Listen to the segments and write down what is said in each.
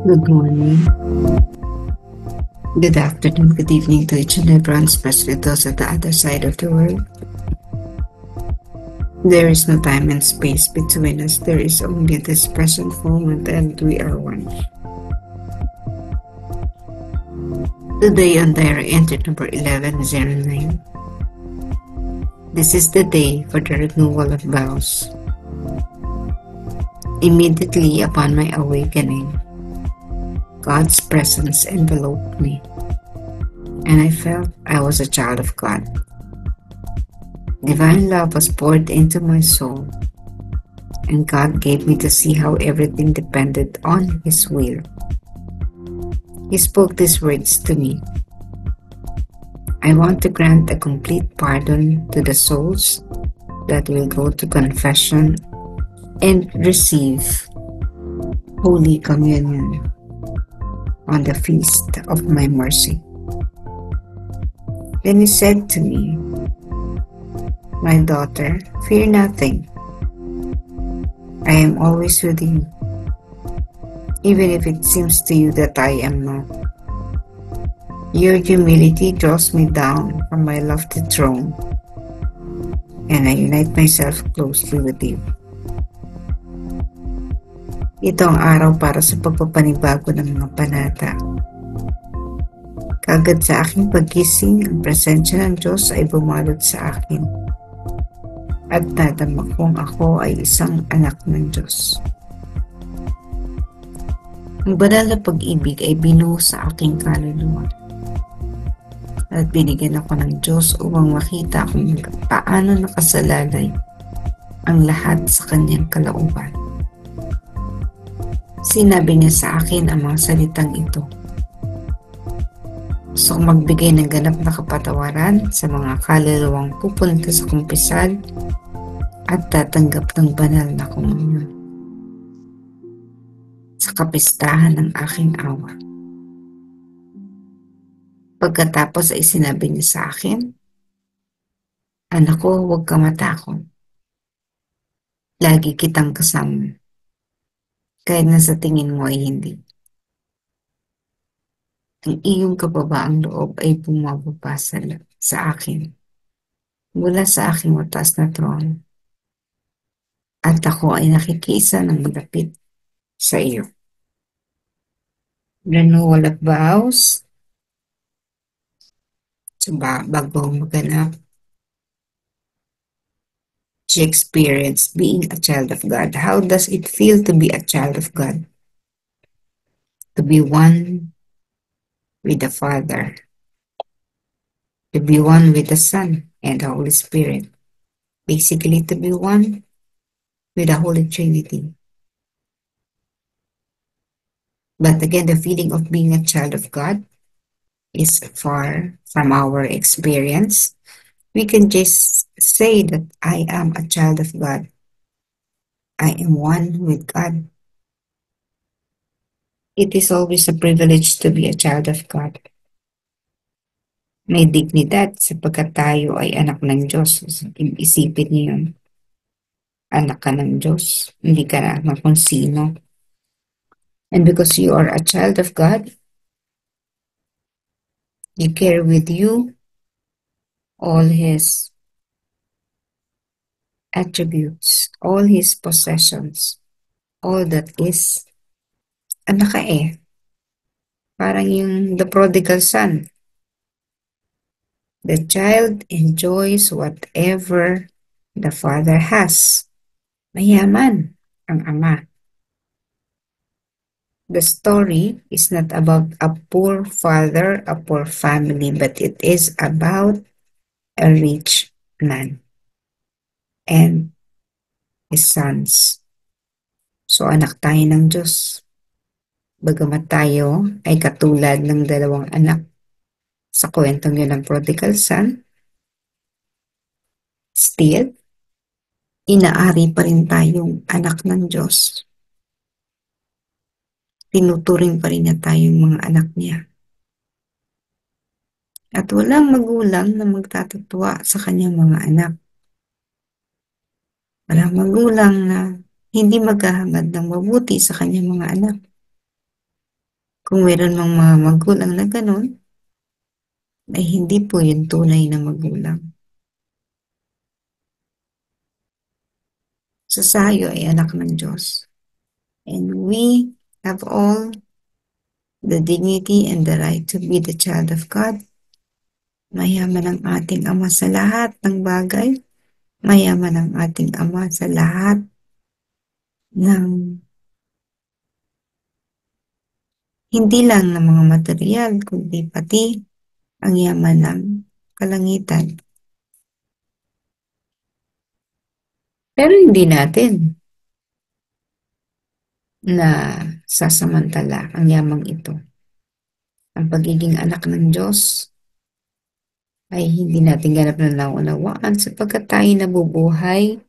Good morning, good afternoon, good evening to each and everyone, especially those at the other side of the world. There is no time and space between us. There is only this present moment, and we are one. Today on Diary Entry number 1109, this is the day for the renewal of vows. Immediately upon my awakening, God's presence enveloped me, and I felt I was a child of God. Divine love was poured into my soul, and God gave me to see how everything depended on His will. He spoke these words to me. I want to grant a complete pardon to the souls that will go to confession and receive Holy Communion on the feast of my mercy. Then He said to me, "My daughter, fear nothing. I am always with you, even if it seems to you that I am not. Your humility draws me down from my lofty throne, and I unite myself closely with you." Ito ang araw para sa pagpapanibago ng mga panata. Kagad sa aking paggising, ang presensya ng Diyos ay bumalot sa akin, at nadama kong ako ay isang anak ng Diyos. Ang banal na pag-ibig ay binuo sa aking kaluluwa, at binigyan ako ng Diyos upang makita kung paano nakasalalay ang lahat sa kanyang kalooban. Sinabi niya sa akin ang mga salitang ito. Gusto kong magbigay ng ganap na kapatawaran sa mga kaluluwang pupunta sa kumpisal at tatanggap ng banal na komunyon sa kapistahan ng aking awa. Pagkatapos ay sinabi niya sa akin, "Anak ko, huwag ka matakot. Lagi kitang kasama, kahit na sa tingin mo ay hindi. Ang iyong kababaang loob ay bumababa sa akin mula sa aking mataas na trono, at ako ay nakikisa ng malapit sa iyo." Renewal of vows. So bago maganap, she experienced being a child of God. How does it feel to be a child of God? To be one with the Father, to be one with the Son and the Holy Spirit. Basically, to be one with the Holy Trinity. But again, the feeling of being a child of God is far from our experience. We can just say that I am a child of God. I am one with God. It is always a privilege to be a child of God. May dignidad sapagkat tayo ay anak ng Diyos. Isipin niyo yun. Anak ka ng Diyos. Hindi ka na kung sino. And because you are a child of God, you carry with you all His attributes, all His possessions, all that is. Anak ka eh. Parang yung the prodigal son. The child enjoys whatever the father has. Mayaman ang ama. The story is not about a poor father, a poor family, but it is about a rich man and his sons. So anak tayo ng Diyos. Bagamat tayo ay katulad ng dalawang anak sa kwentong yun ng prodigal son, still, inaari pa rin tayong anak ng Diyos. Tinuturing pa rin niya tayong mga anak niya. At walang magulang na magtatatwa sa kanyang mga anak. Walang magulang na hindi maghahangad ng mabuti sa kanyang mga anak. Kung meron mang mga magulang na gano'n, ay hindi po yun tunay na magulang. So tayo ay anak ng Diyos. And we have all the dignity and the right to be the child of God. Mayaman ang ating Ama sa lahat ng bagay. Mayaman ang ating Ama sa lahat ng hindi lang ng mga material, kundi pati ang yaman ng kalangitan. Pero hindi natin na sasamantala ang yamang ito. Ang pagiging anak ng Diyos ay hindi natin ganap na naunawaan sapagkat tayo nabubuhay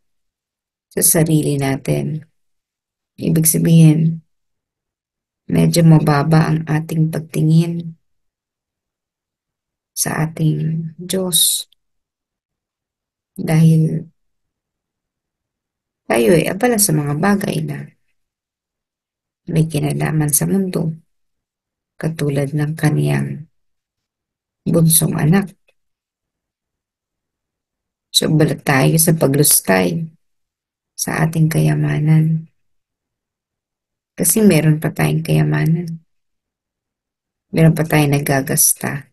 sa sarili natin. Ibig sabihin, medyo mababa ang ating pagtingin sa ating Diyos dahil tayo ay abala sa mga bagay na may kinalaman sa mundo katulad ng kaniyang bunsong anak. So, abala tayo sa paglustay sa ating kayamanan kasi meron pa tayong kayamanan. Meron pa tayong nagagasta.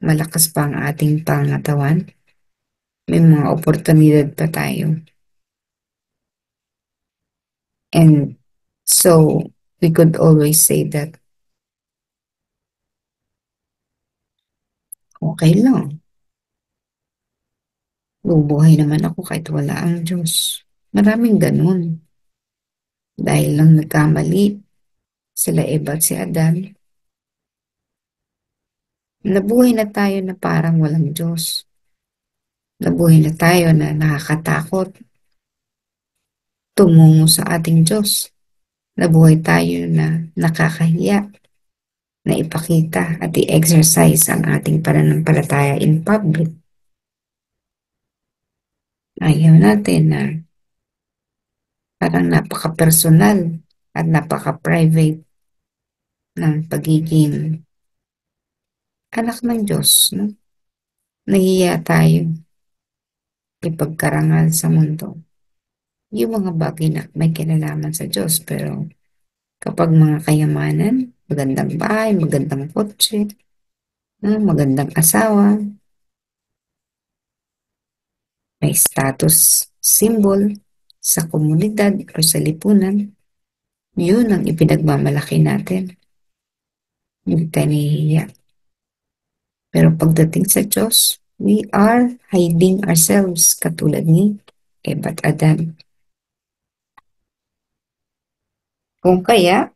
Malakas pa ang ating pangatawan. May mga oportunidad pa tayo. And so, we could always say that, okay lang. Bubuhay naman ako kahit wala ang Diyos. Maraming ganun. Dahil lang nagkamali sila Eva at si Adan, nabuhay na tayo na parang walang Diyos. Nabuhay na tayo na nakakatakot tumungo sa ating Diyos. Nabuhay tayo na nakakahiya na ipakita at i-exercise ang ating pananampalataya in public. Ayaw natin na parang napaka-personal at napaka-private ng pagiging anak ng Diyos. No? Nahiya tayo ipagkarangal sa mundo. Yung mga bagay na may kinalaman sa Diyos, pero kapag mga kayamanan, magandang bahay, magandang kotse, magandang asawa, may status symbol sa komunidad o sa lipunan, yun ang ipinagmamalaki natin. Hindi tayo nahihiya. Pero pagdating sa Diyos, we are hiding ourselves katulad ni Eva at Adan. Kung kaya,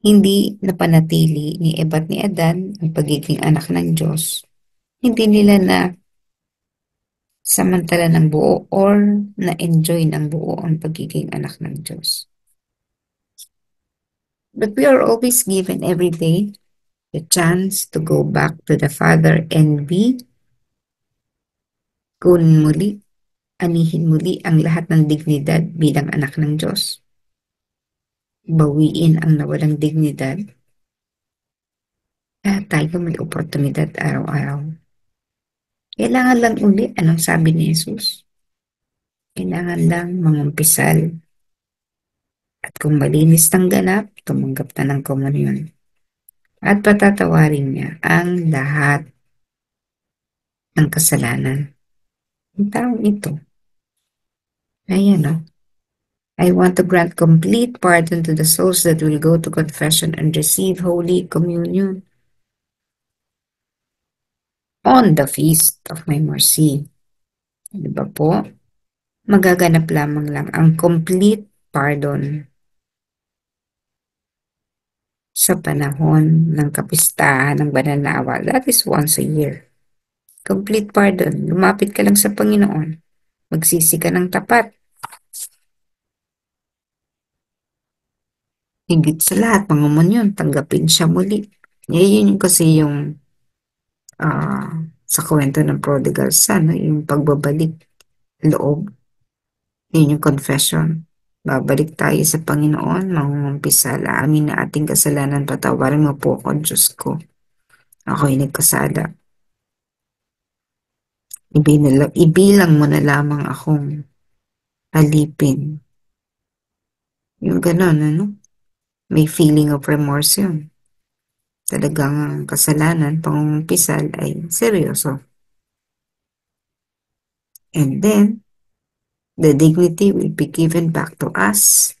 hindi napanatili ni Eva at ni Adan ang pagiging anak ng Diyos. Hindi nila na samantala ng buo or na-enjoy ng buo ang pagiging anak ng Diyos. But we are always given every day the chance to go back to the Father and be, kunin muli, anihin muli ang lahat ng dignidad bilang anak ng Diyos. Bawiin ang nawalang dignidad. Lahat tayo may oportunidad araw-araw. Kailangan lang uli, anong sabi ni Jesus? Kailangan lang mangumpisal. At kung malinis ng ganap, tumanggap na ng komunyon. At patatawarin niya ang lahat ng kasalanan. Ang taong ito. Ayan o. I want to grant complete pardon to the souls that will go to confession and receive Holy Communion on the feast of my mercy. Diba po? Magaganap lamang lang ang complete pardon sa panahon ng kapistahan ng banal na awa. That is once a year. Complete pardon. Lumapit ka lang sa Panginoon. Magsisi ka ng tapat. Higit sa lahat, pangumunyon, tanggapin siya muli. Yun kasi yung sa kwento ng prodigal son, yung pagbabalik loob. Yun yung confession. babalik tayo sa Panginoon, mangungumpisal, aamin na ating kasalanan, patawarin mo po ako, Diyos ko. Ako'y nagkasala. Ibilang mo na lamang akong alipin. Yung gano'n, ano? May feeling of remorse yun. Talagang ang kasalanan, pangungumpisal ay seryoso. And then, the dignity will be given back to us.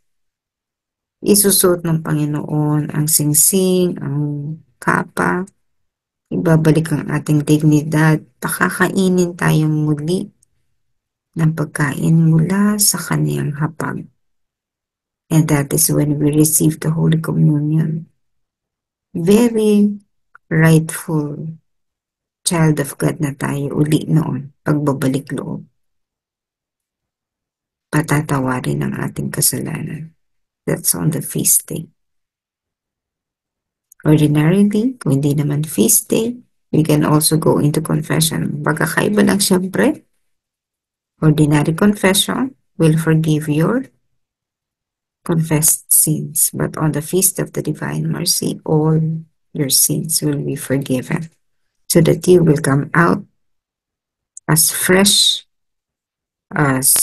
Isusot ng Panginoon ang singsing, ang kapa, ibabalik ang ating dignidad, pakakainin tayong muli ng pagkain mula sa kaniyang hapag. And that is when we receive the Holy Communion. Very rightful child of God na tayo uli noon, pagbabalik loob. Patatawarin ang ating kasalanan. That's on the feast day. Ordinarily, kung hindi naman feast day, we can also go into confession. Pagkakaiba lang siyempre, ordinary confession will forgive your confessed sins. But on the feast of the Divine Mercy, all your sins will be forgiven, so that you will come out as fresh as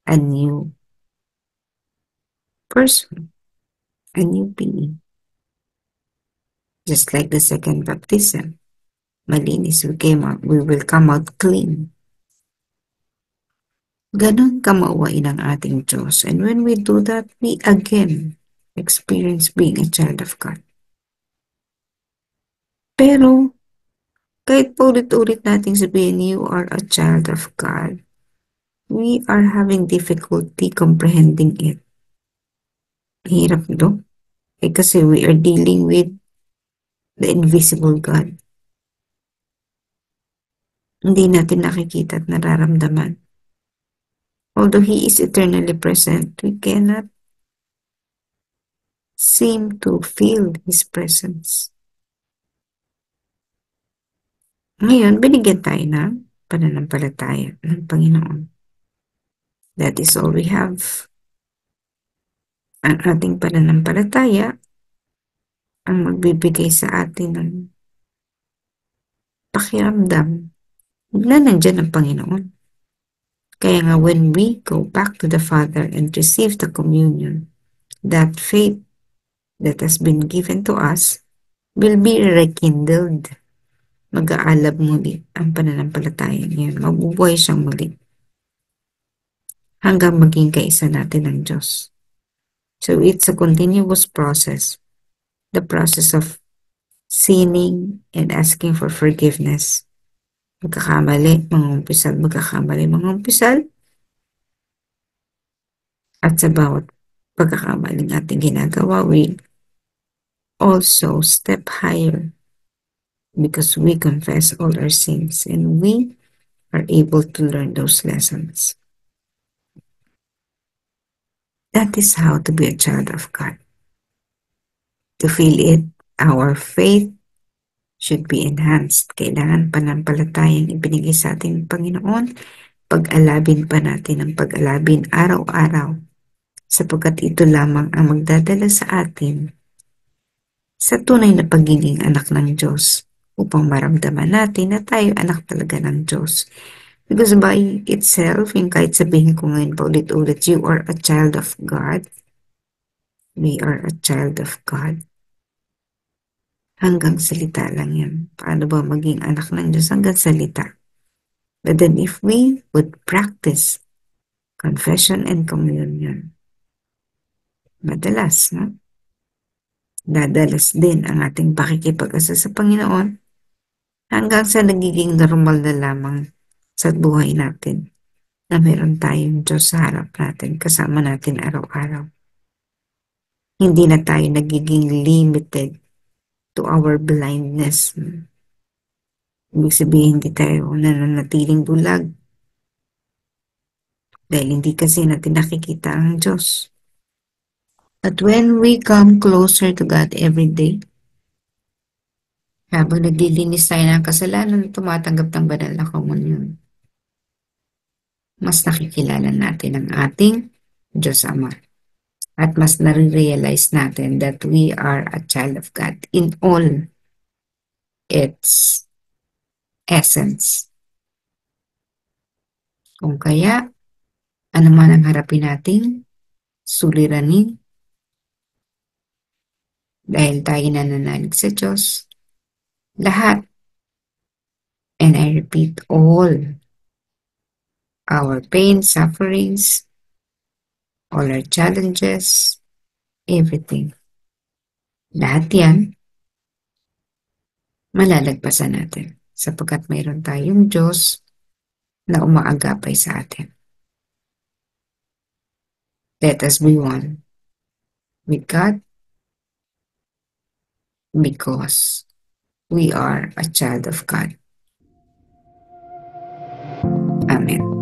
a new person, a new being. Just like the second baptism, malinis, we will come out clean. Ganon kamauwain ang ating Diyos. And when we do that, we again experience being a child of God. Pero, kahit paulit-ulit nating sabihin, you are a child of God, we are having difficulty comprehending it. Hirap no? Kasi we are dealing with the invisible God. Hindi natin nakikita at nararamdaman. Although He is eternally present, we cannot seem to feel His presence. Ngayon, binigyan tayo ng pananampalataya ng Panginoon. That is all we have. Ang ating pananampalataya ang magbibigay sa atin ng pakiramdam na nandyan ang Panginoon. Kaya nga when we go back to the Father and receive the communion, that faith that has been given to us will be rekindled. Mag-aalab muli ang pananampalataya niya. Mabubuhay siyang muli hanggang maging kaisa natin ng Diyos. So it's a continuous process. The process of sinning and asking for forgiveness. Magkakamali, mangumpisal. At sa bawat pagkakamaling ating ginagawa, we also step higher because we confess all our sins and we are able to learn those lessons. That is how to be a child of God. To feel it, our faith should be enhanced. Kailangan panampalatayang ibinigay sa ating Panginoon. Pag-alabin pa natin ang pag-alabin araw-araw sapagkat ito lamang ang magdadala sa atin sa tunay na pagiging anak ng Diyos upang maramdaman natin na tayo anak talaga ng Diyos. Because by itself, yung kahit sabihin ko ngayon pa ulit-ulit, you are a child of God. We are a child of God. Hanggang salita lang yan. Paano ba maging anak ng Diyos? Hanggang salita. But then if we would practice confession and communion, madalas, no? Dadalas din ang ating pakikipag-asa sa Panginoon hanggang sa nagiging normal na lamang sa buhay natin na meron tayong Diyos sa harap natin, kasama natin araw-araw. Hindi na tayo nagiging limited to our blindness. Ibig sabihin, hindi tayo nananatiling bulag dahil hindi kasi natin nakikita ang Diyos. But when we come closer to God every day, habang naglilinis tayo ng kasalanan, tumatanggap ng banal na komunyon, mas nakikilala natin ang ating Diyos Ama. At mas nare-realize natin that we are a child of God in all its essence. Kung kaya, ano man ang harapin nating suliranin dahil tayo nananalig sa Diyos, lahat, and I repeat, all our pain, sufferings, all our challenges, everything. Lahat yan, malalagpasan natin sapagkat mayroon tayong Diyos na umaagapay sa atin. Let us be one with God because we are a child of God. Amen.